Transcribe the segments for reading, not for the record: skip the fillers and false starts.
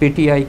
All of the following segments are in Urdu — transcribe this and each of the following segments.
PTI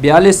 42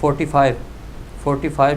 45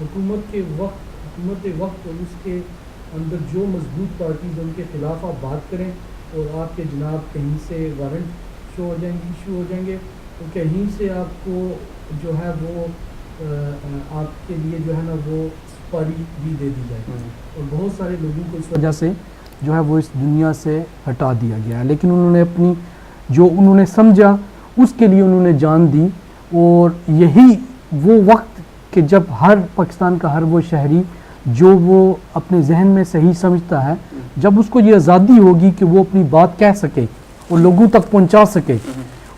حکومت وقت اور اس کے اندر جو مضبوط پارٹیز ان کے خلاف آپ بات کریں اور آپ کے جناب کہیں سے وارنٹ ایشو ہو جائیں گے اور کہیں سے آپ کو جو ہے وہ آپ کے لیے جو ہے نا وہ سپاری بھی دے دی جائے گی اور بہت سارے لوگوں کو اس وجہ سے جو ہے وہ اس دنیا سے ہٹا دیا گیا ہے. لیکن انہوں نے اپنی جو انہوں نے سمجھا اس کے لیے انہوں نے جان دی, اور یہی وہ وقت کہ جب ہر پاکستان کا ہر وہ شہری جو وہ اپنے ذہن میں صحیح سمجھتا ہے, جب اس کو یہ آزادی ہوگی کہ وہ اپنی بات کہہ سکے اور لوگوں تک پہنچا سکے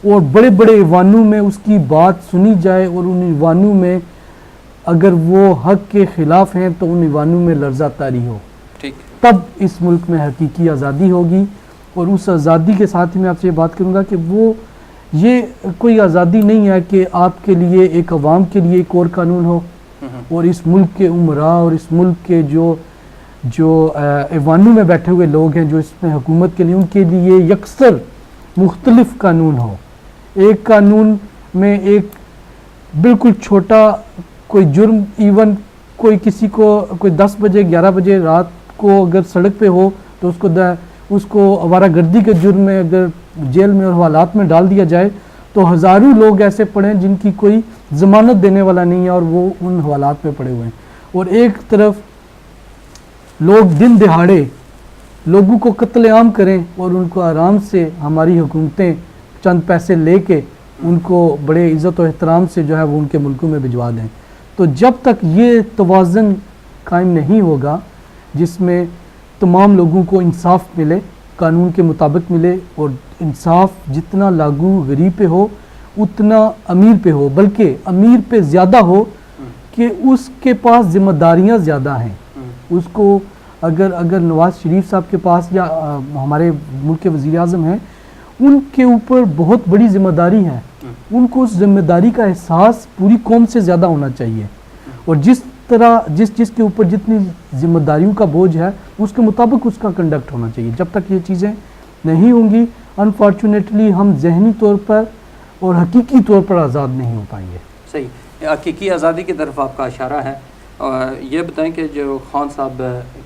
اور بڑے بڑے ایوانوں میں اس کی بات سنی جائے, اور ان ایوانوں میں اگر وہ حق کے خلاف ہیں تو ان ایوانوں میں لرزہ طاری ہو, تب اس ملک میں حقیقی آزادی ہوگی. اور اس آزادی کے ساتھ ہی میں آپ سے یہ بات کروں گا کہ وہ یہ کوئی آزادی نہیں ہے کہ آپ کے لیے ایک عوام کے لیے ایک اور قانون ہو اور اس ملک کے عمراء اور اس ملک کے جو ایوانوں میں بیٹھے ہوئے لوگ ہیں جو اس میں حکومت کے لیے, ان کے لیے یکسر مختلف قانون ہو. ایک قانون میں ایک بالکل چھوٹا کوئی جرم, ایون کوئی کسی کو کوئی 10 بجے 11 بجے رات کو اگر سڑک پہ ہو تو اس کو آوارہ گردی کے جرم میں اگر جیل میں اور حوالات میں ڈال دیا جائے تو ہزاروں لوگ ایسے پڑے ہیں جن کی کوئی ضمانت دینے والا نہیں ہے اور وہ ان حوالات میں پڑے ہوئے ہیں. اور ایک طرف لوگ دن دہاڑے لوگوں کو قتل عام کریں اور ان کو آرام سے ہماری حکومتیں چند پیسے لے کے ان کو بڑے عزت و احترام سے جو ہے وہ ان کے ملکوں میں بھجوا دیں. تو جب تک یہ توازن قائم نہیں ہوگا جس میں تمام لوگوں کو انصاف ملے, قانون کے مطابق ملے, اور انصاف جتنا لاگو غریب پہ ہو اتنا امیر پہ ہو, بلکہ امیر پہ زیادہ ہو کہ اس کے پاس ذمہ داریاں زیادہ ہیں. اس کو اگر نواز شریف صاحب کے پاس یا ہمارے ملک کے وزیر اعظم ہیں, ان کے اوپر بہت بڑی ذمہ داری ہے, ان کو اس ذمہ داری کا احساس پوری قوم سے زیادہ ہونا چاہیے, اور جس کے اوپر جتنی ذمہ داریوں کا بوجھ ہے اس کے مطابق اس کا کنڈکٹ ہونا چاہیے. جب تک یہ چیزیں نہیں ہوں گی انفارچونیٹلی ہم ذہنی طور پر اور حقیقی طور پر آزاد نہیں ہو پائیں گے. صحیح, حقیقی آزادی کی طرف آپ کا اشارہ ہے. اور یہ بتائیں کہ جو خان صاحب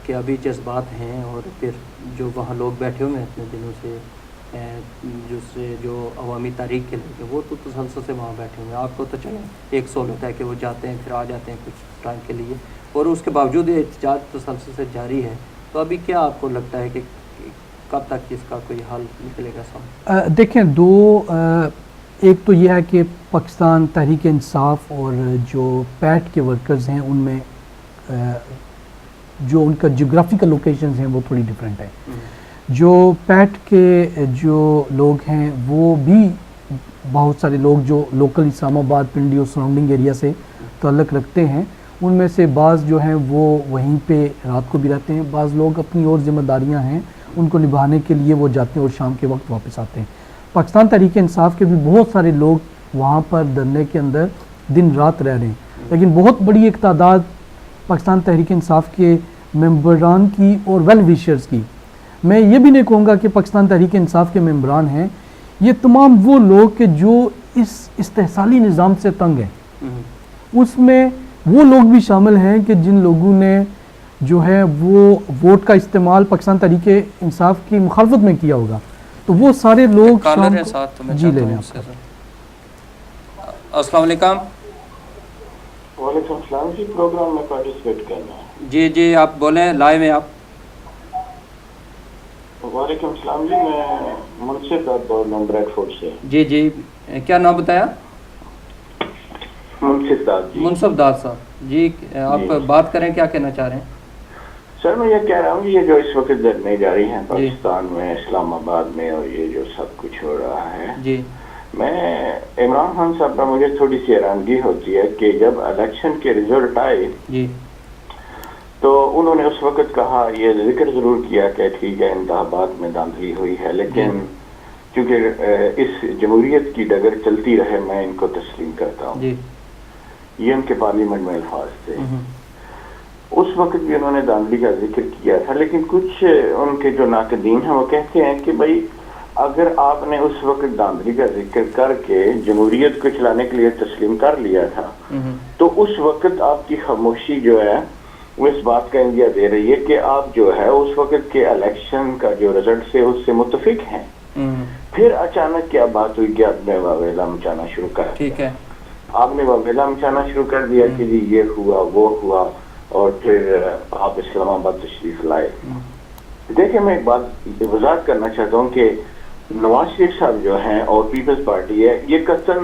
کے ابھی جذبات ہیں اور پھر جو وہاں لوگ بیٹھے ہوئے ہیں اتنے دنوں سے جو عوامی تحریک کے لوگ وہ تو تسلسل سے وہاں بیٹھے ہوئے ہیں. آپ کو تو چلیں ایک سہولت ہے کہ وہ جاتے ہیں پھر آ جاتے ہیں کچھ ٹائم کے لیے, اور اس کے باوجود یہ احتجاج تسلسل سے جاری ہے. تو ابھی کیا آپ کو لگتا ہے کہ کب تک اس کا کوئی حل نکلے گا سامنے؟ دیکھیں ایک تو یہ ہے کہ پاکستان تحریک انصاف اور جو پیٹ کے ورکرز ہیں ان میں جو ان کا جغرافیکل لوکیشنز ہیں وہ تھوڑی ڈیفرنٹ ہے. جو پیٹ کے جو لوگ ہیں وہ بھی بہت سارے لوگ جو لوکل اسلام آباد پنڈی اور سراؤنڈنگ ایریا سے تعلق رکھتے ہیں, ان میں سے بعض جو ہیں وہ وہیں پہ رات کو بھی رہتے ہیں, بعض لوگ اپنی اور ذمہ داریاں ہیں ان کو نبھانے کے لیے وہ جاتے ہیں اور شام کے وقت واپس آتے ہیں. پاکستان تحریک انصاف کے بھی بہت سارے لوگ وہاں پر دھرنے کے اندر دن رات رہ رہے ہیں, لیکن بہت بڑی ایک تعداد پاکستان تحریک انصاف کے ممبران کی اور ویل ویشرز کی, میں یہ بھی نہیں کہوں گا کہ پاکستان تحریک انصاف کے ممبران ہیں, یہ تمام وہ لوگ کہ جو اس استحصالی نظام سے تنگ ہیں, اس میں وہ لوگ بھی شامل ہیں کہ جن لوگوں نے جو ہے وہ ووٹ کا استعمال پاکستان تحریک انصاف کی مخالفت میں کیا ہوگا. تو وہ سارے لوگ جی لے لیں. السلام علیکم. وعلیکم السلام جی, پروگرام میں پارٹیسپیٹ کرنا ہے. جی آپ بولیں, لائیو میں آپ. وعلیکم السلام جی, میں منصف داد بول رہا ہوں بریڈ فورڈ سے. جی کیا نام بتایا؟ منصف داد جی. منصف داد صاحب جی, آپ بات کریں, کیا کہنا چاہ رہے ہیں؟ سر میں یہ کہہ رہا ہوں یہ جو اس وقت دھرنے جاری ہیں پاکستان میں اسلام آباد میں اور یہ جو سب کچھ ہو رہا ہے, جی میں عمران خان صاحب کا مجھے تھوڑی سی حیرانگی ہوتی ہے کہ جب الیکشن کے رزلٹ آئے جی تو انہوں نے اس وقت کہا, یہ ذکر ضرور کیا کہ ٹھیک ہے انتخابات میں دھاندلی ہوئی ہے, لیکن چونکہ اس جمہوریت کی ڈگر چلتی رہے میں ان کو تسلیم کرتا ہوں. یہ ان کے پارلیمنٹ میں الفاظ تھے. اس وقت بھی انہوں نے دھاندلی کا ذکر کیا تھا, لیکن کچھ ان کے جو ناقدین ہیں وہ کہتے ہیں کہ بھائی اگر آپ نے اس وقت دھاندلی کا ذکر کر کے جمہوریت کو چلانے کے لیے تسلیم کر لیا تھا تو اس وقت آپ کی خاموشی جو ہے وہ اس بات کا اندیا دے رہی ہے کہ آپ جو ہے اس وقت کے الیکشن کا جو رزلٹ سے اس سے متفق ہیں. پھر اچانک کیا بات ہوئی کہ آپ نے واویلا مچانا شروع کر دیا. ٹھیک ہے, آپ نے واویلا مچانا شروع کر دیا کہ جی یہ ہوا وہ ہوا, اور پھر آپ اسلام آباد تشریف لائے. دیکھیں میں ایک بات وضاحت کرنا چاہتا ہوں کہ نواز شریف صاحب جو ہیں اور پیپلز پارٹی ہے, یہ قطعاً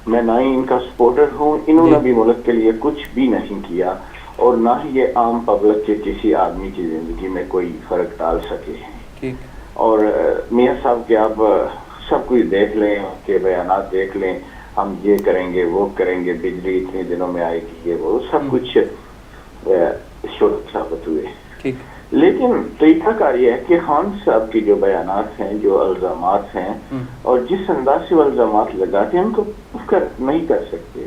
میں نہ ہی ان کا سپورٹر ہوں, انہوں نے بھی ملک کے لیے کچھ بھی نہیں کیا اور نہ ہی یہ عام پبلک کے کسی آدمی کی زندگی میں کوئی فرق ڈال سکے ہیں. اور میاں صاحب کے آپ سب کچھ دیکھ لیں, کے بیانات دیکھ لیں, ہم یہ کریں گے وہ کریں گے, بجلی اتنے دنوں میں آئے گی, یہ وہ سب کچھ شور ثابت ہوئے. لیکن طریقہ کار یہ ہے کہ خان صاحب کی جو بیانات ہیں, جو الزامات ہیں, اور جس انداز سے وہ الزامات لگاتے ہیں ان کو نہیں کر سکتے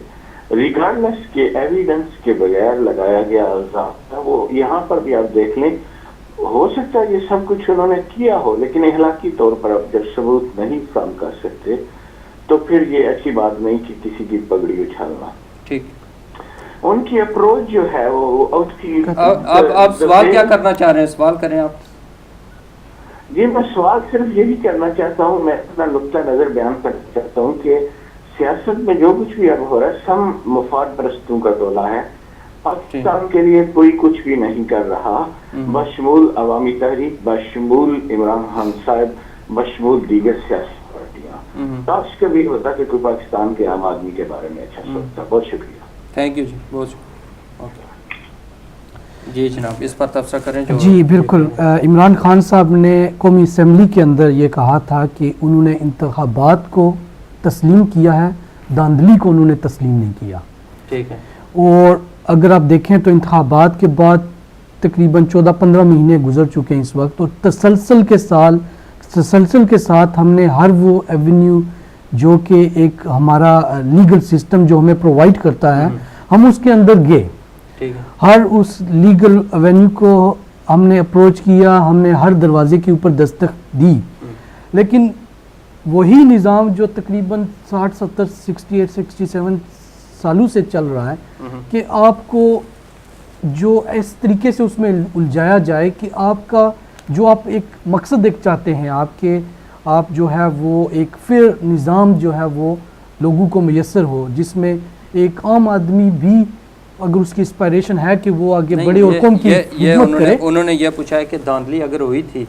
ریگارڈلیس کے ایویڈنس کے بغیر لگایا گیا الزام. وہ یہاں پر بھی آپ دیکھ لیں, ہو سکتا ہے یہ سب کچھ انہوں نے کیا ہو, لیکن اخلاقی طور پر آپ جب ثبوت نہیں فراہم کر سکتے تو پھر یہ اچھی بات نہیں کہ کسی کی پگڑی اچھالنا. ٹھیک, ان کی اپروچ جو ہے وہ آپ سوال کیا کرنا چاہ رہے ہیں؟ سوال کریں آپ. جی میں سوال صرف یہی کرنا چاہتا ہوں, میں اپنا نقطہ نظر بیان کرنا چاہتا ہوں کہ سیاست میں جو کچھ بھی اب ہو رہا ہے سب مفاد پرستوں کا ٹولہ ہے. پاکستان کے لیے کوئی کچھ بھی نہیں کر رہا, بشمول عوامی تحریک, بشمول عمران خان صاحب, بشمول دیگر سیاسی پارٹیاں. کاش کبھی ہوتا کہ کوئی پاکستان کے عام آدمی کے بارے میں اچھا سوچتا. بہت شکریہ. تھینک یو جی, بہت شکریہ. جی جناب اس پر تبصرہ کریں. جی بالکل, عمران خان صاحب نے قومی اسمبلی کے اندر یہ کہا تھا کہ انہوں نے انتخابات کو تسلیم کیا ہے, دھاندلی کو انہوں نے تسلیم نہیں کیا. ٹھیک ہے, اور اگر آپ دیکھیں تو انتخابات کے بعد تقریباً 14-15 مہینے گزر چکے ہیں اس وقت, اور تسلسل کے ساتھ ہم نے ہر وہ ایونیو جو کہ ایک ہمارا لیگل سسٹم جو ہمیں پرووائڈ کرتا ہے ہم اس کے اندر گئے. ہر اس لیگل ایونیو کو ہم نے اپروچ کیا, ہم نے ہر دروازے کے اوپر دستک دی, لیکن وہی نظام جو تقریباً 67 سالوں سے چل رہا ہے کہ آپ کو جو اس طریقے سے اس میں الجھایا جائے کہ آپ کا جو آپ ایک مقصد ایک چاہتے ہیں, آپ جو ہے وہ ایک فیئر نظام جو ہے وہ لوگوں کو میسر ہو, جس میں ایک عام آدمی بھی اگر اس کی اسپائریشن ہے کہ وہ آگے بڑے اور قوم کی خدمت کرے. انہوں نے یہ پوچھا ہے کہ دھاندلی اگر ہوئی تھی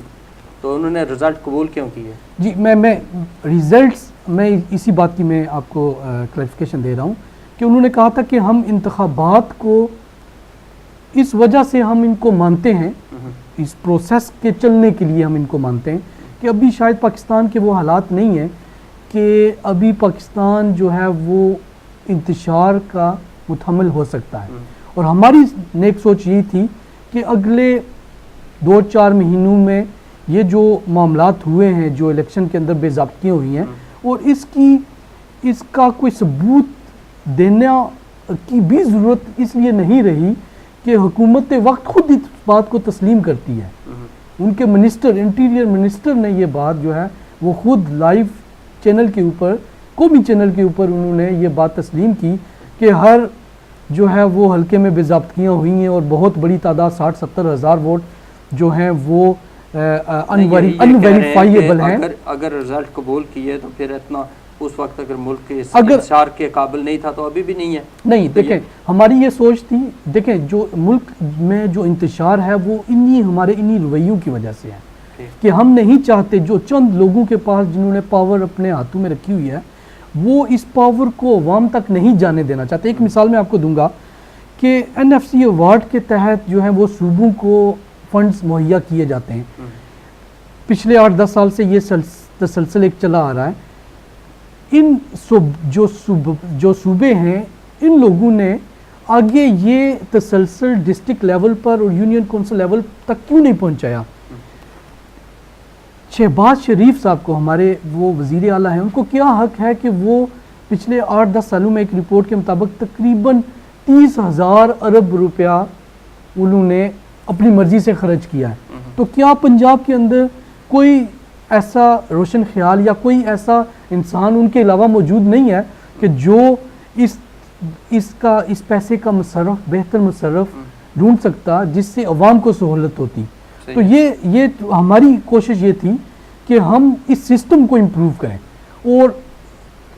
تو انہوں نے رزلٹ قبول کیوں کیے؟ جی میں ریزلٹس میں اسی بات کی میں آپ کو کلیریفیکیشن دے رہا ہوں کہ انہوں نے کہا تھا کہ ہم انتخابات کو اس وجہ سے ہم ان کو مانتے ہیں, اس پروسیس کے چلنے کے لیے ہم ان کو مانتے ہیں کہ ابھی شاید پاکستان کے وہ حالات نہیں ہیں کہ ابھی پاکستان جو ہے وہ انتشار کا متحمل ہو سکتا ہے. اور ہماری نیک سوچ یہی تھی کہ اگلے 2-4 مہینوں میں یہ جو معاملات ہوئے ہیں, جو الیکشن کے اندر بے ضابطگیاں ہوئی ہیں, اور اس کا کوئی ثبوت دینا کی بھی ضرورت اس لیے نہیں رہی کہ حکومت وقت خود اس بات کو تسلیم کرتی ہے. ان کے منسٹر, انٹیریئر منسٹر نے یہ بات جو ہے وہ خود لائیو چینل کے اوپر, قومی چینل کے اوپر انہوں نے یہ بات تسلیم کی کہ ہر جو ہے وہ حلقے میں بے ضابطگیاں ہوئی ہیں اور بہت بڑی تعداد 60-70 ہزار ووٹ جو ہیں وہ انویریفائیبل ہیں. اگر رزلٹ قبول کیے تو پھر اتنا اس وقت اگر ملک کے انتشار کے قابل نہیں تھا تو ابھی بھی نہیں ہے. نہیں دیکھیں ہماری یہ سوچ تھی, دیکھیں جو ملک میں جو انتشار ہے وہ ہمارے انہی رویوں کی وجہ سے ہے کہ ہم نہیں چاہتے جو چند لوگوں کے پاس جنہوں نے پاور اپنے ہاتھوں میں رکھی ہوئی ہے وہ اس پاور کو عوام تک نہیں جانے دینا چاہتے. ایک مثال میں آپ کو دوں گا کہ NFC ایوارڈ کے تحت جو ہیں وہ صوبوں کو فنڈز مہیا کیے جاتے ہیں. پچھلے 8-10 سال سے یہ تسلسل ایک چلا آ رہا ہے. ان جو صوبے ہیں ان لوگوں نے آگے یہ تسلسل ڈسٹرکٹ لیول پر اور یونین کونسل لیول تک کیوں نہیں پہنچایا؟ شہباز شریف صاحب کو, ہمارے وہ وزیر اعلیٰ ہیں, ان کو کیا حق ہے کہ وہ پچھلے 8-10 سالوں میں ایک رپورٹ کے مطابق تقریباً 30,000 ارب روپیہ انہوں نے اپنی مرضی سے خرچ کیا ہے. تو کیا پنجاب کے اندر کوئی ایسا روشن خیال یا کوئی ایسا انسان ان کے علاوہ موجود نہیں ہے کہ جو اس پیسے کا مصرف بہتر مصرف ڈھونڈ سکتا جس سے عوام کو سہولت ہوتی. تو یہ ہماری کوشش یہ تھی کہ ہم اس سسٹم کو امپروو کریں, اور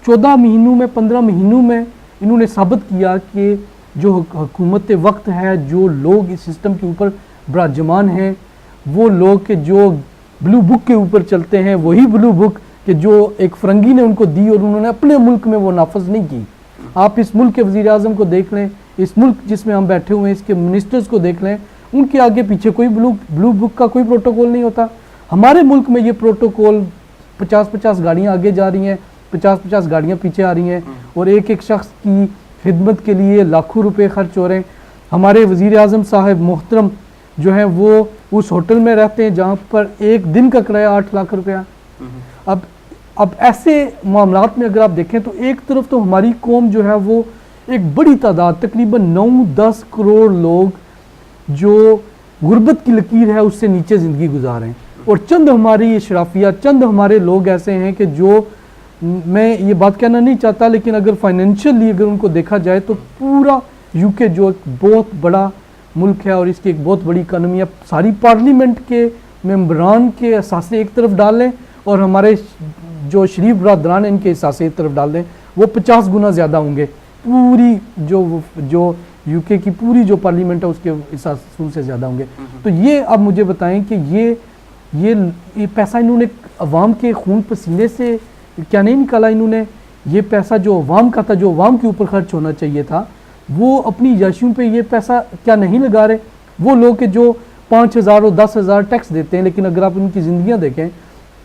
14 مہینوں میں 15 مہینوں میں انہوں نے ثابت کیا کہ جو حکومت وقت ہے, جو لوگ اس سسٹم کے اوپر براجمان ہیں, وہ لوگ کہ جو بلو بک کے اوپر چلتے ہیں, وہی بلو بک کہ جو ایک فرنگی نے ان کو دی اور انہوں نے اپنے ملک میں وہ نافذ نہیں کی. آپ اس ملک کے وزیر اعظم کو دیکھ لیں, اس ملک جس میں ہم بیٹھے ہوئے ہیں اس کے منسٹرز کو دیکھ لیں, ان کے آگے پیچھے کوئی بلو بک کا کوئی پروٹوکول نہیں ہوتا. ہمارے ملک میں یہ پروٹوکول 50-50 گاڑیاں آگے جا رہی ہیں, 50-50 گاڑیاں پیچھے آ رہی ہیں, اور ایک ایک شخص کی خدمت کے لیے لاکھوں روپے خرچ ہو رہے ہیں. ہمارے وزیر اعظم صاحب محترم جو ہیں وہ اس ہوٹل میں رہتے ہیں جہاں پر ایک دن کا کرایہ 8 لاکھ روپیہ. اب ایسے معاملات میں اگر آپ دیکھیں تو ایک طرف تو ہماری قوم جو ہے وہ ایک بڑی تعداد تقریباً 9-10 کروڑ لوگ جو غربت کی لکیر ہے اس سے نیچے زندگی گزار رہے ہیں, اور چند ہماری اشرافیہ, چند ہمارے لوگ ایسے ہیں کہ جو, میں یہ بات کہنا نہیں چاہتا لیکن اگر فائنینشلی اگر ان کو دیکھا جائے تو پورا یو کے جو ایک بہت بڑا ملک ہے اور اس کی ایک بہت بڑی اکانومی ہے, ساری پارلیمنٹ کے ممبران کے اثاثے ایک طرف ڈال لیں اور ہمارے جو شریف برادران ہیں ان کے اثاثے ایک طرف ڈال دیں, وہ 50 گنا زیادہ ہوں گے. پوری جو یو کے کی پوری جو پارلیمنٹ ہے اس کے اثاثوں سے زیادہ ہوں گے. تو یہ اب مجھے بتائیں کہ یہ پیسہ انہوں نے عوام کے خون پسینے سے کیا نہیں نکالا؟ انہوں نے یہ پیسہ جو عوام کا تھا, جو عوام کے اوپر خرچ ہونا چاہیے تھا, وہ اپنی عیاشیوں پہ یہ پیسہ کیا نہیں لگا رہے؟ وہ لوگ کہ جو 5,000 اور 10,000 ٹیکس دیتے ہیں, لیکن اگر آپ ان کی زندگیاں دیکھیں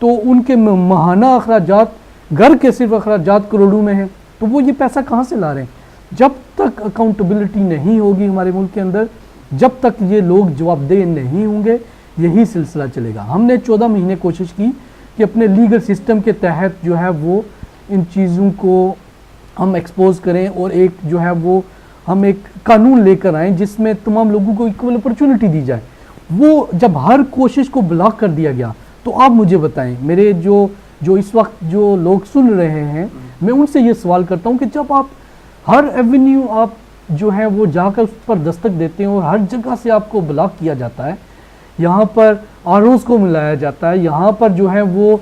تو ان کے ماہانہ اخراجات, گھر کے صرف اخراجات کروڑوں میں ہیں, تو وہ یہ پیسہ کہاں سے لا رہے ہیں؟ جب تک اکاؤنٹیبلٹی نہیں ہوگی ہمارے ملک کے اندر, جب تک یہ لوگ جواب دہ نہیں ہوں گے, یہی سلسلہ چلے گا. ہم نے 14 مہینے کوشش کی کہ اپنے لیگل سسٹم کے تحت جو ہے وہ ان چیزوں کو ہم ایکسپوز کریں, اور ایک جو ہے وہ ہم ایک قانون لے کر آئیں جس میں تمام لوگوں کو ایکول اپرچونٹی دی جائے. وہ جب ہر کوشش کو بلاک کر دیا گیا تو آپ مجھے بتائیں, میرے جو اس وقت جو لوگ سن رہے ہیں, میں ان سے یہ سوال کرتا ہوں کہ جب آپ ہر ایونیو آپ جو ہے وہ جا کر اس پر دستک دیتے ہیں اور ہر جگہ سے آپ کو بلاک کیا جاتا ہے, یہاں پر آروز کو ملایا جاتا ہے, یہاں پر جو ہے وہ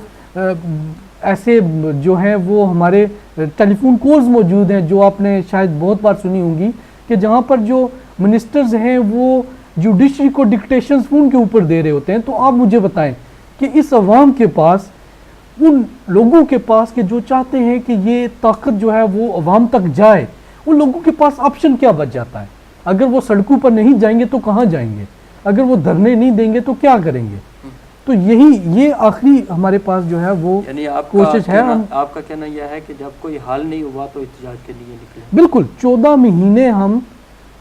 ایسے جو ہیں وہ ہمارے ٹیلی فون کالز موجود ہیں جو آپ نے شاید بہت بار سنی ہوں گی, کہ جہاں پر جو منسٹرز ہیں وہ جوڈیشری کو ڈکٹیشنز فون کے اوپر دے رہے ہوتے ہیں. تو آپ مجھے بتائیں کہ اس عوام کے پاس, ان لوگوں کے پاس کہ جو چاہتے ہیں کہ یہ طاقت جو ہے وہ عوام تک جائے, ان لوگوں کے پاس آپشن کیا بچ جاتا ہے؟ اگر وہ سڑکوں پر نہیں جائیں گے تو کہاں جائیں گے؟ اگر وہ دھرنے نہیں دیں گے تو کیا کریں گے؟ تو یہ آخری ہمارے پاس جو ہے وہ کوشش ہے. آپ کا کہنا یہ ہے کہ جب کوئی حل نہیں ہوا تو احتجاج کے لیے نکلے. بالکل, 14 مہینے ہم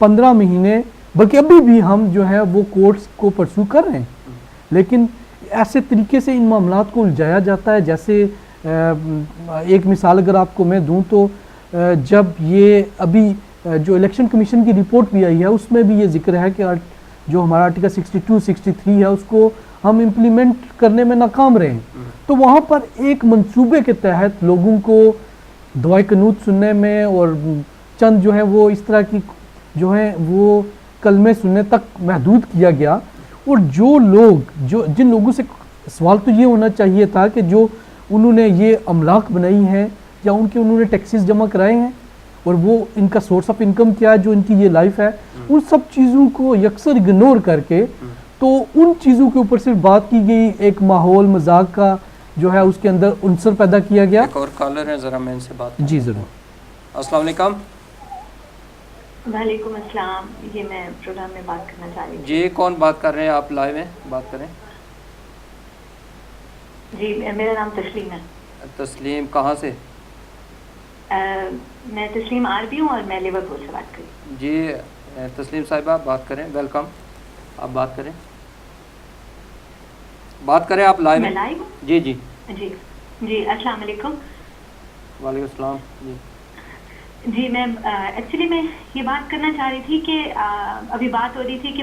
15 مہینے بلکہ ابھی بھی ہم جو ہے وہ کورٹس کو پرسو کر رہے ہیں, لیکن ایسے طریقے سے ان معاملات کو الجھایا جاتا ہے. جیسے ایک مثال اگر آپ کو میں دوں تو جب یہ ابھی جو الیکشن کمیشن کی رپورٹ بھی آئی ہے اس میں بھی یہ ذکر ہے کہ جو ہمارا آرٹیکل 62-63 ہے اس کو ہم امپلیمنٹ کرنے میں ناکام رہے ہیں. تو وہاں پر ایک منصوبے کے تحت لوگوں کو دعائے قنوت سننے میں اور چند جو ہیں وہ اس طرح کی جو ہیں وہ کلمے سننے تک محدود کیا گیا. اور جو لوگ جن لوگوں سے سوال تو یہ ہونا چاہیے تھا کہ جو انہوں نے یہ املاک بنائی ہیں یا انہوں نے ٹیکسز جمع کرائے ہیں اور وہ ان کا سورس آف انکم کیا ہے, جو ان کی یہ لائف ہے, ان سب چیزوں کو یکسر اگنور کر کے تو ان چیزوں کے اوپر صرف بات کی گئی, ایک ماحول مذاق کا جو ہے اس کے اندر عنصر پیدا کیا گیا. ایک اور کالر ہے, ذرا میں ان سے بات جی ضرور. السلام علیکم. وعلیکم السلام, یہ میں پروگرام میں بات کرنا چاہ رہی ہوں. جی کون بات کر رہے ہیں؟ آپ لائیو ہیں, بات کریں. جی میرا نام تسلیم ہے. تسلیم کہاں سے؟ میں تسلیم عربی ہوں اور میں لیورپول سے بات کر رہی ہوں. جی تسلیم صاحبہ بات کریں, ویلکم. آپ بات کریں, آپ لائیو ہیں. میں لائیو ہوں. جی جی جی جی السلام علیکم. وعلیکم السلام. جی جی میں ایکچولی میں یہ بات کرنا چاہ رہی تھی کہ ابھی بات ہو رہی تھی کہ